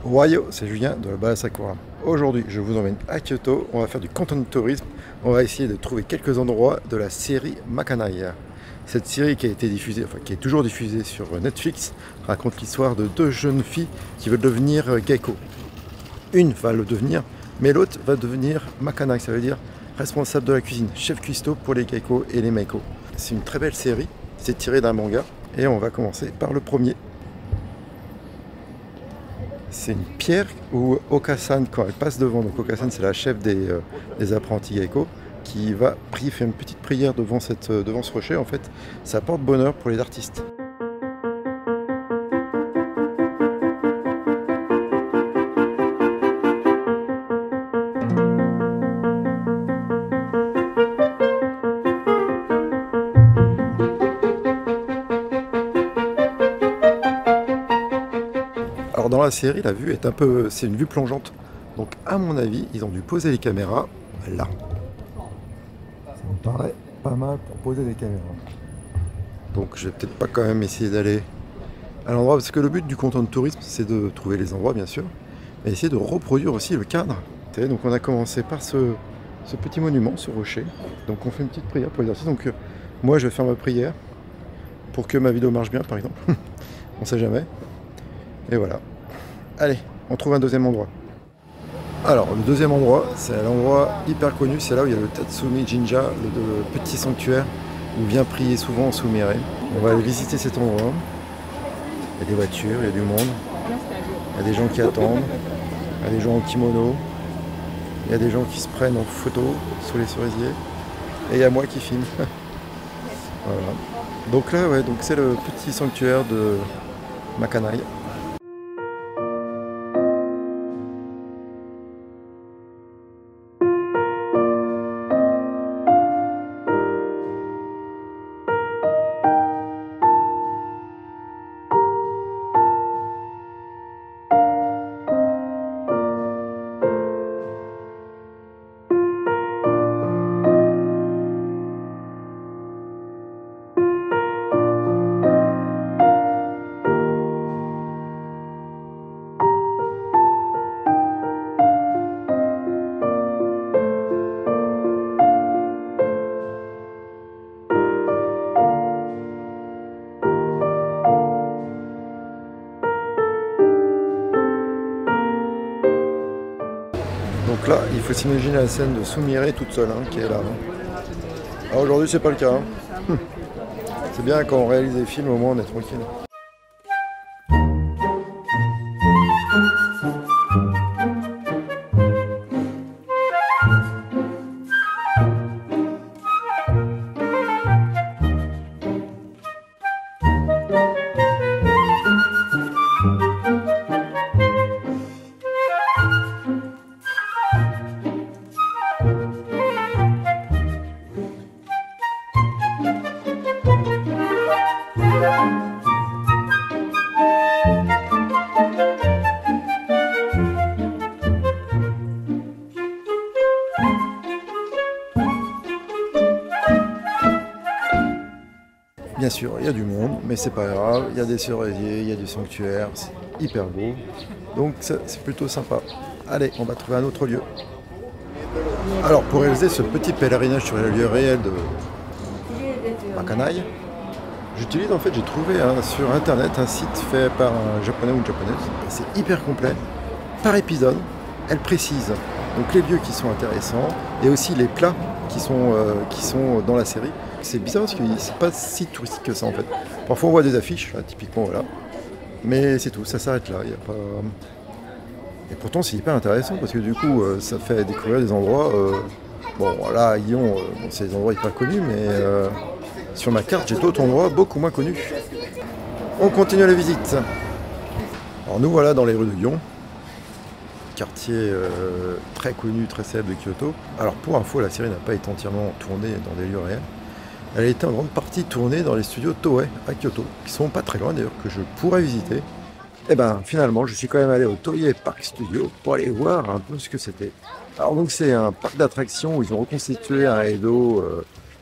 Wayo, c'est Julien de la Bala Sakura. Aujourd'hui, je vous emmène à Kyoto. On va faire du content tourisme. On va essayer de trouver quelques endroits de la série Makanai. Cette série qui a été diffusée, enfin qui est toujours diffusée sur Netflix, raconte l'histoire de deux jeunes filles qui veulent devenir geiko. Une va le devenir, mais l'autre va devenir Makanai, ça veut dire responsable de la cuisine, chef cuistot pour les geiko et les meiko. C'est une très belle série, c'est tiré d'un manga, et on va commencer par le premier. C'est une pierre où Okasan, quand elle passe devant, donc Okasan c'est la chef des apprentis geiko, qui va prier, faire une petite prière devant ce rocher, en fait, ça porte bonheur pour les artistes. Alors dans la série, la vue est c'est une vue plongeante. Donc à mon avis, ils ont dû poser les caméras là. Ça me paraît pas mal pour poser des caméras. Donc je vais peut-être pas quand même essayer d'aller à l'endroit, parce que le but du content de tourisme, c'est de trouver les endroits bien sûr, mais essayer de reproduire aussi le cadre. Donc on a commencé par ce petit monument, ce rocher. Donc on fait une petite prière pour l'exercice. Donc moi je vais faire ma prière pour que ma vidéo marche bien par exemple. On sait jamais. Et voilà. Allez, on trouve un deuxième endroit. Alors, le deuxième endroit, c'est l'endroit hyper connu. C'est là où il y a le Tatsumi Jinja, le petit sanctuaire où vient prier souvent Sumire. On va aller visiter cet endroit. Il y a des voitures, il y a du monde. Il y a des gens qui attendent. Il y a des gens en kimono. Il y a des gens qui se prennent en photo sous les cerisiers. Et il y a moi qui filme. Voilà. Donc là, ouais, donc c'est le petit sanctuaire de Makanai. Donc là, il faut s'imaginer la scène de Sumire toute seule, hein, qui est là. Ah, aujourd'hui, c'est pas le cas. Hein. C'est bien quand on réalise des films, au moins on est tranquille. Bien sûr, il y a du monde, mais c'est pas grave, il y a des cerisiers, il y a du sanctuaire, c'est hyper beau, donc c'est plutôt sympa. Allez, on va trouver un autre lieu. Alors, pour réaliser ce petit pèlerinage sur les lieux réels de Makanai, j'utilise, en fait, j'ai trouvé sur internet un site fait par un japonais ou une japonaise. C'est hyper complet, par épisode, elle précise donc les lieux qui sont intéressants et aussi les plats qui sont dans la série. C'est bizarre parce que c'est pas si touristique que ça en fait. Parfois on voit des affiches, là, typiquement voilà. Mais c'est tout, ça s'arrête là. Y a pas... Et pourtant c'est hyper intéressant parce que du coup ça fait découvrir des endroits. Bon là à Lyon, c'est des endroits hyper connus, mais sur ma carte j'ai d'autres endroits beaucoup moins connus. On continue la visite. Alors nous voilà dans les rues de Lyon. Quartier très connu, très célèbre de Kyoto. Alors pour info, la série n'a pas été entièrement tournée dans des lieux réels. Elle a été en grande partie tournée dans les studios Toei à Kyoto, qui sont pas très loin d'ailleurs, que je pourrais visiter. Et ben finalement, je suis quand même allé au Toei Park Studio pour aller voir un peu ce que c'était. Alors donc c'est un parc d'attractions où ils ont reconstitué un Edo.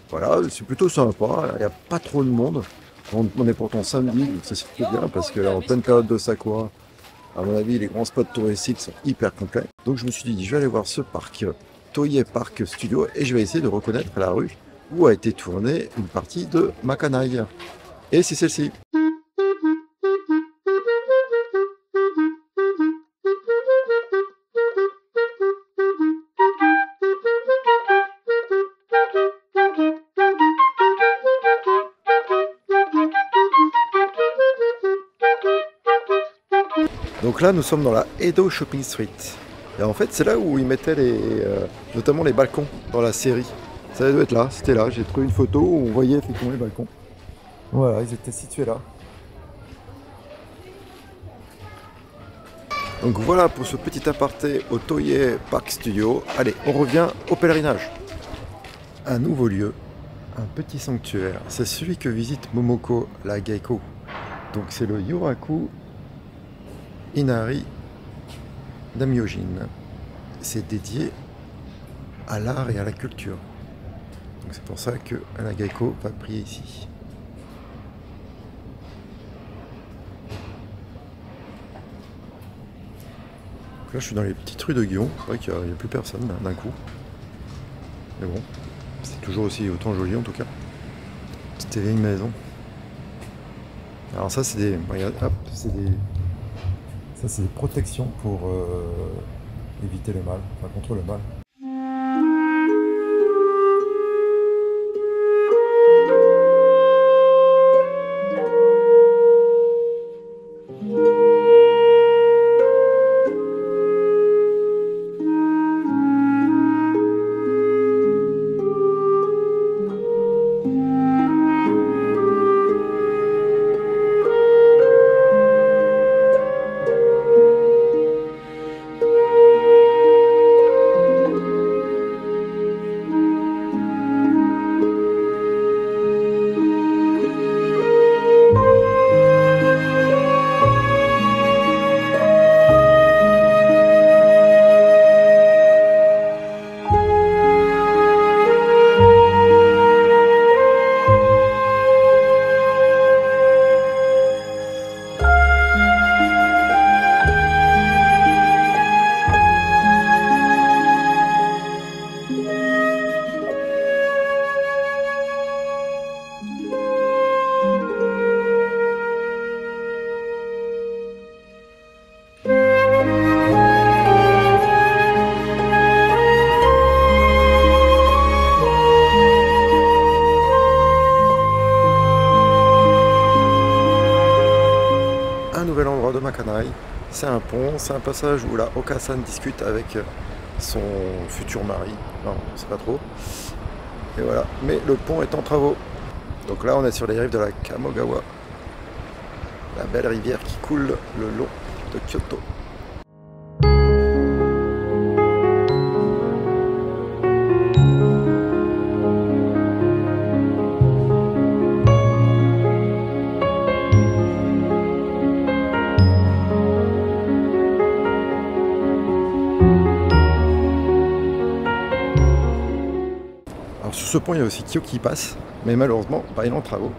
Voilà, c'est plutôt sympa, il n'y a pas trop de monde. On est pourtant samedi, donc ça c'est plutôt bien parce que là, en pleine période de Sakura, À mon avis, les grands spots touristiques sont hyper complets. Donc je me suis dit, je vais aller voir ce parc, Toei Park Studio, et je vais essayer de reconnaître la rue où a été tournée une partie de Makanai. Et c'est celle-ci. Donc là, nous sommes dans la Edo Shopping Street. Et en fait, c'est là où ils mettaient notamment les balcons dans la série. Ça doit être là, c'était là. J'ai trouvé une photo où on voyait effectivement les balcons. Voilà, ils étaient situés là. Donc voilà pour ce petit aparté au Toei Park Studio. Allez, on revient au pèlerinage. Un nouveau lieu, un petit sanctuaire. C'est celui que visite Momoko, la geiko. Donc c'est le Yoraku Inari Damyojin. C'est dédié à l'art et à la culture. Donc c'est pour ça que la geiko va prier ici. Donc là je suis dans les petites rues de Gion. C'est vrai qu'il n'y a plus personne là, d'un coup. Mais bon, c'est toujours aussi autant joli en tout cas. Petite vieille maison. Alors ça c'est des. Regarde, hop, c'est des. Ça c'est des protections pour éviter le mal, enfin contre le mal. De Makanai, c'est un pont, c'est un passage où la Okasan discute avec son futur mari, non, on sait pas trop, et voilà, mais le pont est en travaux, donc là on est sur les rives de la Kamogawa, la belle rivière qui coule le long de Kyoto. Sur ce pont, il y a aussi Kyo qui passe, mais malheureusement, il est en travaux.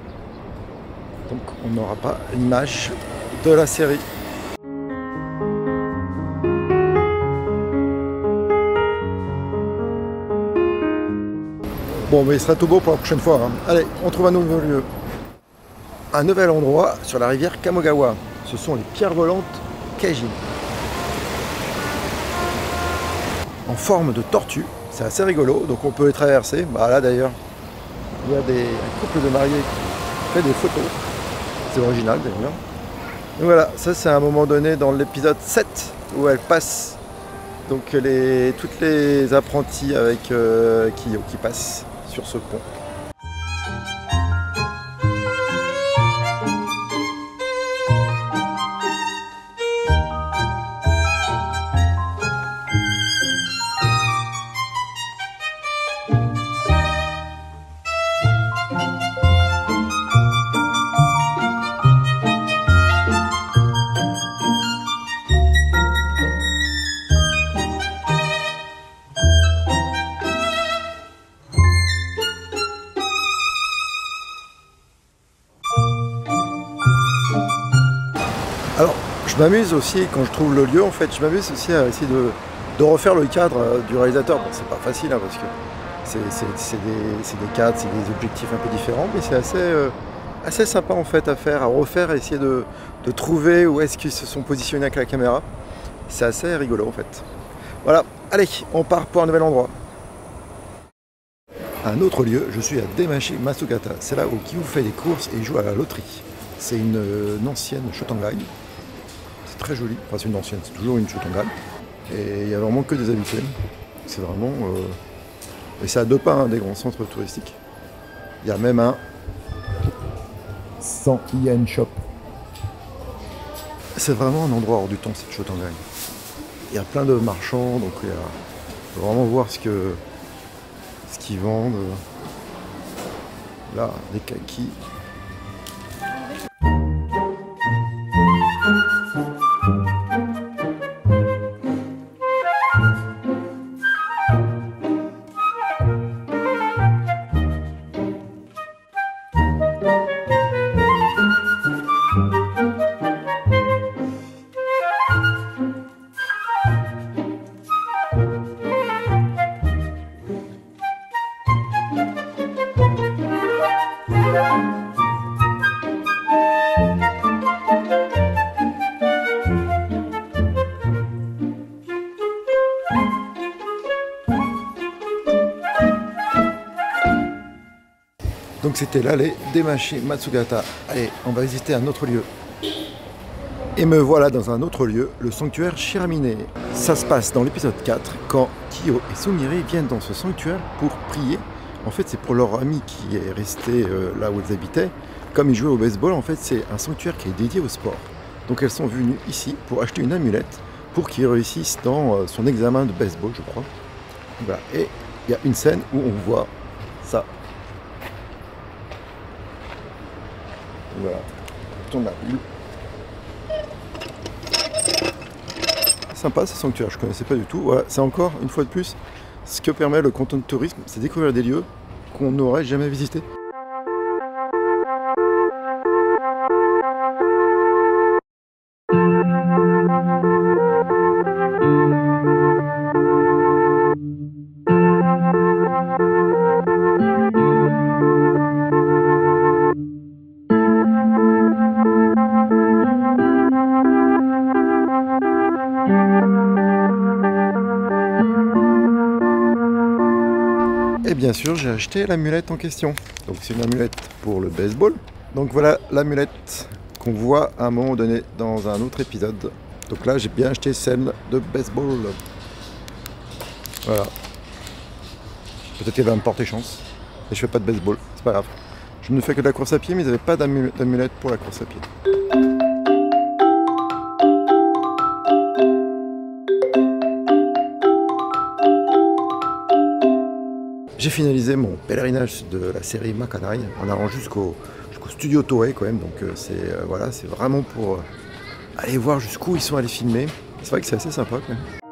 Donc on n'aura pas l'image de la série. Bon, mais il sera tout beau pour la prochaine fois. Hein. Allez, on trouve un nouveau lieu. Un nouvel endroit sur la rivière Kamogawa. Ce sont les pierres volantes Keijin. En forme de tortue. C'est assez rigolo, donc on peut les traverser. Bah là d'ailleurs, il y a un couple de mariés qui fait des photos. C'est original d'ailleurs. Donc voilà, ça c'est à un moment donné dans l'épisode 7 où elle passe. Donc toutes les apprentis avec qui passent sur ce pont. je m'amuse aussi quand je trouve le lieu, en fait, je m'amuse aussi à essayer de refaire le cadre du réalisateur. Bon, c'est pas facile hein, parce que c'est des cadres, c'est des objectifs un peu différents, mais c'est assez sympa en fait à faire, à refaire, à essayer de trouver où est-ce qu'ils se sont positionnés avec la caméra. C'est assez rigolo en fait. Voilà, allez, on part pour un nouvel endroit. Un autre lieu, je suis à Demashi Matsugata. C'est là où Kyu fait des courses et il joue à la loterie. C'est une ancienne Shotengai. C'est très joli. Enfin, c'est une ancienne, c'est toujours une Shotengai. Et il n'y a vraiment que des habitués. C'est vraiment. Et c'est à 2 pas hein, des grands centres touristiques. Il y a même un 100 yen shop. C'est vraiment un endroit hors du temps, cette Shotengai. Il y a plein de marchands, donc il faut vraiment voir ce qu'ils vendent. Là, des kakis. Donc c'était là les Demashi Matsugata. Allez, on va visiter un autre lieu. Et me voilà dans un autre lieu, le sanctuaire Shiramine. Ça se passe dans l'épisode 4, quand Kyo et Sumire viennent dans ce sanctuaire pour prier. En fait, c'est pour leur ami qui est resté là où ils habitaient. Comme ils jouaient au baseball, en fait, c'est un sanctuaire qui est dédié au sport. Donc elles sont venues ici pour acheter une amulette pour qu'il réussisse dans son examen de baseball, je crois. Voilà. Et il y a une scène où on voit ça. Voilà, tourne la boule. Sympa ce sanctuaire, je ne connaissais pas du tout. Voilà, c'est encore, une fois de plus, ce que permet le canton de tourisme, c'est découvrir des lieux qu'on n'aurait jamais visités. Et bien sûr, j'ai acheté l'amulette en question. Donc c'est une amulette pour le baseball. Donc voilà l'amulette qu'on voit à un moment donné dans un autre épisode. Donc là, j'ai bien acheté celle de baseball. Voilà. Peut-être qu'elle va me porter chance. Et je fais pas de baseball, c'est pas grave. Je ne fais que de la course à pied, mais ils n'avaient pas d'amulette pour la course à pied. J'ai finalisé mon pèlerinage de la série Makanai en allant jusqu'au studio Toei quand même, donc voilà, c'est vraiment pour aller voir jusqu'où ils sont allés filmer. C'est vrai que c'est assez sympa quand même.